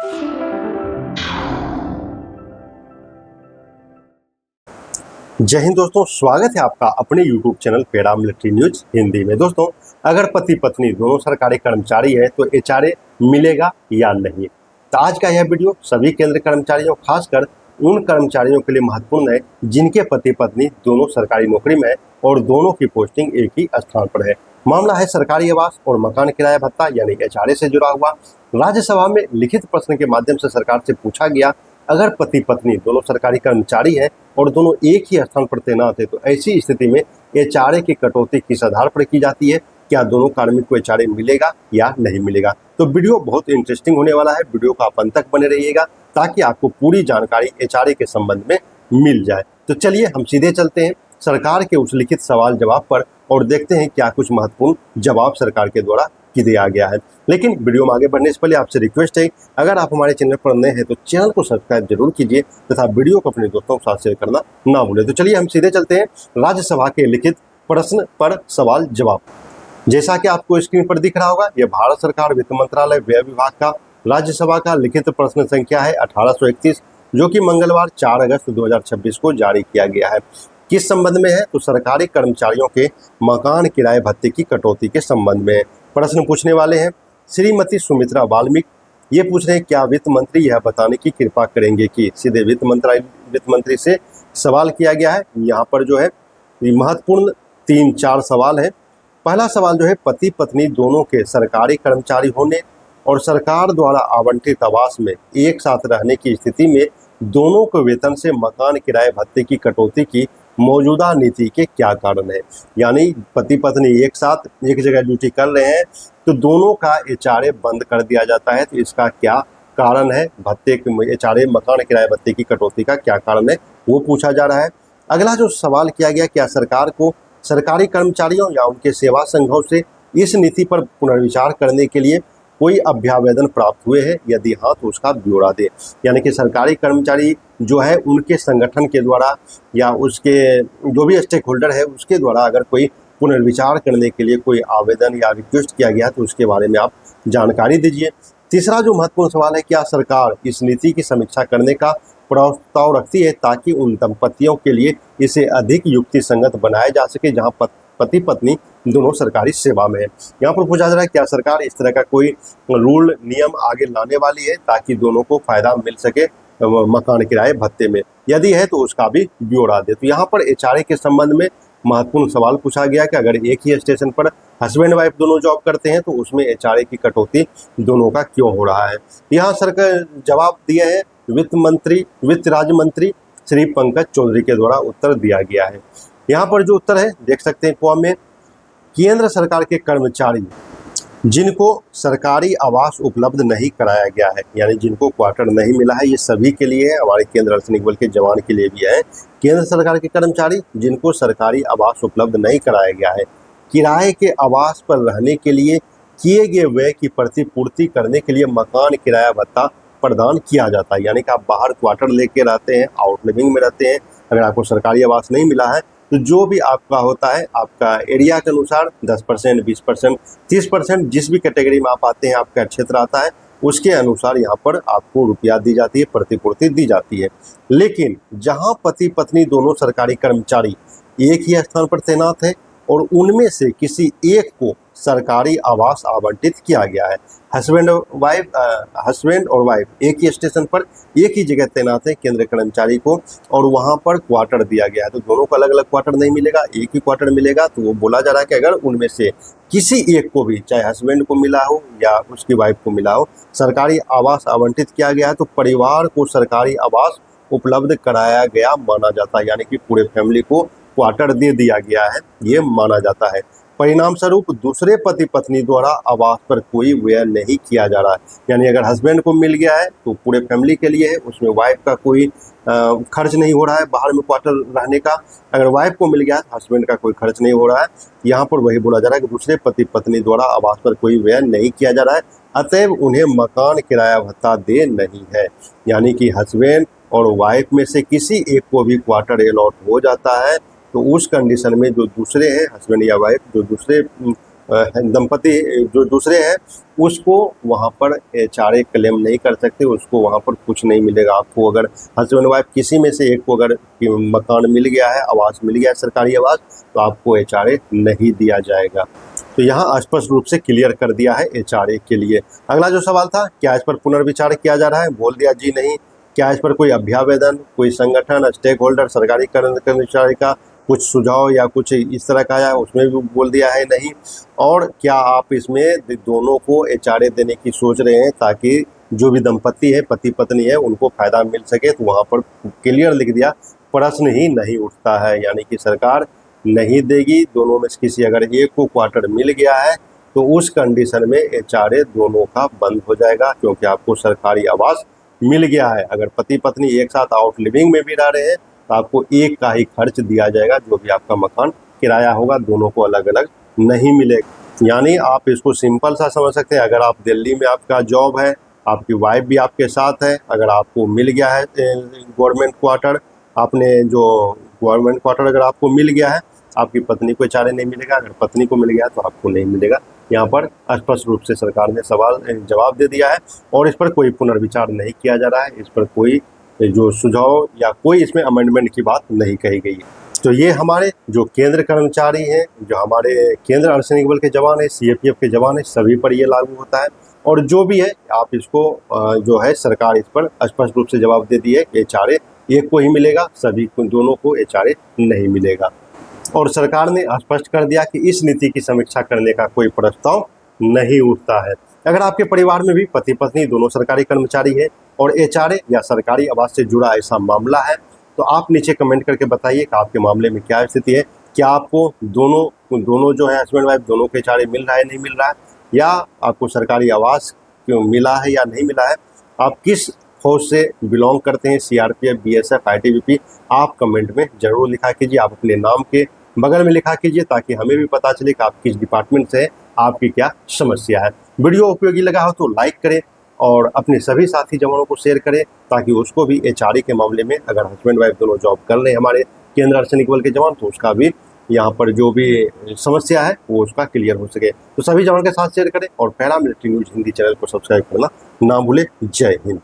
जय हिंद दोस्तों, स्वागत है आपका अपने YouTube चैनल पेड़ा मिलिट्री न्यूज हिंदी में। दोस्तों, अगर पति पत्नी दोनों सरकारी कर्मचारी है तो एचआरए मिलेगा या नहीं। तो आज का यह वीडियो सभी केंद्र कर्मचारियों, खासकर उन कर्मचारियों के लिए महत्वपूर्ण है जिनके पति पत्नी दोनों सरकारी नौकरी में है और दोनों की पोस्टिंग एक ही स्थान पर है। मामला है सरकारी आवास और मकान किराया भत्ता यानी एचआरए से जुड़ा हुआ। राज्यसभा में लिखित प्रश्न के माध्यम से सरकार से पूछा गया, अगर पति पत्नी दोनों सरकारी कर्मचारी हैं और दोनों एक ही स्थान पर तैनात है तो ऐसी स्थिति में एचआरए की कटौती किस आधार पर की जाती है, क्या दोनों कार्मिक को एचआरए मिलेगा या नहीं मिलेगा। तो वीडियो बहुत इंटरेस्टिंग होने वाला है, वीडियो का आप अंत तक बने रहिएगा ताकि आपको पूरी जानकारी एचआरए के संबंध में मिल जाए। तो चलिए हम सीधे चलते हैं सरकार के उस लिखित सवाल जवाब पर और देखते हैं क्या कुछ महत्वपूर्ण जवाब सरकार के द्वारा दिया गया है। लेकिन वीडियो में आगे बढ़ने से पहले आपसे रिक्वेस्ट है, अगर आप हमारे चैनल पर नए हैं तो चैनल को सब्सक्राइब जरूर कीजिए तथा वीडियो को अपने दोस्तों के साथ शेयर करना ना भूलें। तो चलिए हम सीधे चलते हैं राज्यसभा के लिखित प्रश्न पर सवाल जवाब। जैसा कि आपको स्क्रीन पर दिख रहा होगा, यह भारत सरकार वित्त मंत्रालय व्यय विभाग का राज्यसभा का लिखित प्रश्न संख्या है 1831, जो कि मंगलवार 4 अगस्त 2026 को जारी किया गया है। किस संबंध में है? तो सरकारी कर्मचारियों के मकान किराए भत्ते की कटौती के संबंध में प्रश्न पूछने वाले हैं। श्रीमती सुमित्रा वाल्मीकि ये पूछ रहे हैं, क्या वित्त मंत्री यह बताने की कृपा करेंगे कि सीधे वित्त मंत्री से सवाल किया गया है। यहाँ पर जो है महत्वपूर्ण 3-4 सवाल है। पहला सवाल जो है, पति पत्नी दोनों के सरकारी कर्मचारी होने और सरकार द्वारा आवंटित आवास में एक साथ रहने की स्थिति में दोनों को वेतन से मकान किराए भत्ते की कटौती की मौजूदा नीति के क्या कारण है। यानी पति पत्नी एक साथ एक जगह ड्यूटी कर रहे हैं तो दोनों का एचआरए बंद कर दिया जाता है, तो इसका क्या कारण है, भत्ते के एचआरए मकान किराए भत्ते की कटौती का क्या कारण है, वो पूछा जा रहा है। अगला जो सवाल किया गया, क्या सरकार को सरकारी कर्मचारियों या उनके सेवा संघों से इस नीति पर पुनर्विचार करने के लिए कोई अभ्यावेदन प्राप्त हुए हैं, यदि हाँ तो उसका ब्यौरा दे। यानी कि सरकारी कर्मचारी जो है उनके संगठन के द्वारा या उसके जो भी स्टेक होल्डर है उसके द्वारा अगर कोई पुनर्विचार करने के लिए कोई आवेदन या रिक्वेस्ट किया गया तो उसके बारे में आप जानकारी दीजिए। तीसरा जो महत्वपूर्ण सवाल है, क्या सरकार इस नीति की समीक्षा करने का प्रस्ताव रखती है ताकि उन दंपतियों के लिए इसे अधिक युक्ति संगत बनाया जा सके जहाँ पति पत्नी दोनों सरकारी सेवा में है। यहाँ पर पूछा जा रहा है, क्या सरकार इस तरह का कोई रूल नियम आगे लाने वाली है ताकि दोनों को फायदा मिल सके मकान किराए भत्ते में, यदि है तो उसका भी ब्यौरा दे। तो यहाँ पर एचआरए के संबंध में महत्वपूर्ण सवाल पूछा गया कि अगर एक ही स्टेशन पर हस्बैंड वाइफ दोनों जॉब करते हैं तो उसमें एचआरए की कटौती दोनों का क्यों हो रहा है। यहाँ सरकार जवाब दिया है, वित्त राज्य मंत्री श्री पंकज चौधरी के द्वारा उत्तर दिया गया है। यहाँ पर जो उत्तर है देख सकते हैं फॉर्म में, केंद्र सरकार के कर्मचारी जिनको सरकारी आवास उपलब्ध नहीं कराया गया है, यानी जिनको क्वार्टर नहीं मिला है, ये सभी के लिए है, हमारे केंद्र अर्धसैनिक बल के जवान के लिए भी है। केंद्र सरकार के कर्मचारी जिनको सरकारी आवास उपलब्ध नहीं कराया गया है, किराए के आवास पर रहने के लिए किए गए व्यय की प्रतिपूर्ति करने के लिए मकान किराया भत्ता प्रदान किया जाता है। यानी कि आप बाहर क्वार्टर लेके रहते हैं, आउट लिविंग में रहते हैं, अगर आपको सरकारी आवास नहीं मिला है तो जो भी आपका होता है आपका एरिया के अनुसार 10%, 20%, 30% जिस भी कैटेगरी में आप आते हैं, आपका क्षेत्र आता है, उसके अनुसार यहाँ पर आपको रुपया दी जाती है, प्रतिपूर्ति दी जाती है। लेकिन जहाँ पति पत्नी दोनों सरकारी कर्मचारी एक ही स्थान पर तैनात है और उनमें से किसी एक को सरकारी आवास आवंटित किया गया है, हस्बैंड और वाइफ एक ही स्टेशन पर एक ही जगह तैनात है केंद्र कर्मचारी को, और वहां पर क्वार्टर दिया गया है, तो दोनों को अलग अलग क्वार्टर नहीं मिलेगा, एक ही क्वार्टर मिलेगा। तो वो बोला जा रहा है कि अगर उनमें से किसी एक को भी, चाहे हस्बैंड को मिला हो या उसकी वाइफ को मिला हो, सरकारी आवास आवंटित किया गया है तो परिवार को सरकारी आवास उपलब्ध कराया गया माना जाता है, यानी कि पूरे फैमिली को क्वार्टर दे दिया गया है, ये माना जाता है। परिणाम स्वरूप दूसरे पति पत्नी द्वारा आवास पर कोई व्यय नहीं किया जा रहा है। यानी अगर हस्बैंड को मिल गया है तो पूरे फैमिली के लिए है, उसमें वाइफ का कोई खर्च नहीं हो रहा है बाहर में क्वार्टर रहने का। अगर वाइफ को मिल गया है तो हस्बैंड का कोई खर्च नहीं हो रहा है। यहाँ पर वही बोला जा रहा है कि दूसरे पति पत्नी द्वारा आवास पर कोई व्यय नहीं किया जा रहा है, अतएव उन्हें मकान किराया भत्ता दे नहीं है। यानी कि हस्बैंड और वाइफ में से किसी एक को भी क्वार्टर अलॉट हो जाता है तो उस कंडीशन में जो दूसरे हैं, हस्बैंड या वाइफ जो दूसरे दंपति जो दूसरे हैं उसको वहाँ पर HRA क्लेम नहीं कर सकते, उसको वहाँ पर कुछ नहीं मिलेगा। आपको अगर हस्बैंड वाइफ किसी में से एक को अगर मकान मिल गया है, आवास मिल गया है, सरकारी आवास, तो आपको HRA नहीं दिया जाएगा। तो यहाँ स्पष्ट रूप से क्लियर कर दिया है HRA के लिए। अगला जो सवाल था, क्या इस पर पुनर्विचार किया जा रहा है? बोल दिया जी नहीं। क्या इस पर कोई अभ्यावेदन, कोई संगठन, स्टेक होल्डर, सरकारी कर्मचारी का कुछ सुझाव या कुछ इस तरह का आया, उसमें भी बोल दिया है नहीं। और क्या आप इसमें दोनों को HRA देने की सोच रहे हैं ताकि जो भी दंपति है, पति पत्नी है, उनको फायदा मिल सके? तो वहाँ पर क्लियर लिख दिया, प्रश्न ही नहीं उठता है, यानी कि सरकार नहीं देगी। दोनों में से किसी अगर एक को क्वार्टर मिल गया है तो उस कंडीशन में HRA दोनों का बंद हो जाएगा, क्योंकि आपको सरकारी आवास मिल गया है। अगर पति पत्नी एक साथ आउट लिविंग में भी रह रहे हैं तो आपको एक का ही खर्च दिया जाएगा, जो भी आपका मकान किराया होगा, दोनों को अलग अलग नहीं मिलेगा। यानी आप इसको सिंपल सा समझ सकते हैं, अगर आप दिल्ली में आपका जॉब है, आपकी वाइफ भी आपके साथ है, अगर आपको मिल गया है गवर्नमेंट क्वार्टर, आपने जो गवर्नमेंट क्वार्टर अगर आपको मिल गया है, आपकी पत्नी को HRA नहीं मिलेगा। अगर पत्नी को मिल गया तो आपको नहीं मिलेगा। यहाँ पर स्पष्ट रूप से सरकार ने जवाब दे दिया है और इस पर कोई पुनर्विचार नहीं किया जा रहा है। इस पर कोई जो सुझाव या कोई इसमें अमेंडमेंट की बात नहीं कही गई है। तो ये हमारे जो केंद्र कर्मचारी हैं, जो हमारे केंद्र अर्धसैनिक बल के जवान हैं, CAPF के जवान हैं, सभी पर ये लागू होता है। और जो भी है आप इसको जो है सरकार इस पर स्पष्ट रूप से जवाब दे दी है कि HRA एक को ही मिलेगा, सभी दोनों को HRA नहीं मिलेगा। और सरकार ने स्पष्ट कर दिया कि इस नीति की समीक्षा करने का कोई प्रस्ताव नहीं उठता है। अगर आपके परिवार में भी पति पत्नी दोनों सरकारी कर्मचारी हैं और HRA या सरकारी आवास से जुड़ा ऐसा मामला है, तो आप नीचे कमेंट करके बताइए कि आपके मामले में क्या स्थिति है। क्या आपको दोनों जो है हस्बैंड वाइफ दोनों को HRA मिल रहा है, नहीं मिल रहा है, या आपको सरकारी आवास क्यों मिला है या नहीं मिला है, आप किस फौज से बिलोंग करते हैं, CRPF, BSF, ITBP, आप कमेंट में ज़रूर लिखा कीजिए। आप अपने नाम के बगल में लिखा कीजिए ताकि हमें भी पता चले कि आप किस डिपार्टमेंट से हैं, आपकी क्या समस्या है। वीडियो उपयोगी लगा हो तो लाइक करें और अपने सभी साथी जवानों को शेयर करें ताकि उसको भी HRA के मामले में, अगर हस्बैंड वाइफ दोनों जॉब कर रहे हैं हमारे केंद्र अर्धसैनिक बल के जवान, तो उसका भी यहाँ पर जो भी समस्या है वो उसका क्लियर हो सके। तो सभी जवान के साथ शेयर करें और पैरामिलिट्री न्यूज़ हिंदी चैनल को सब्सक्राइब करना ना भूलें। जय हिंद।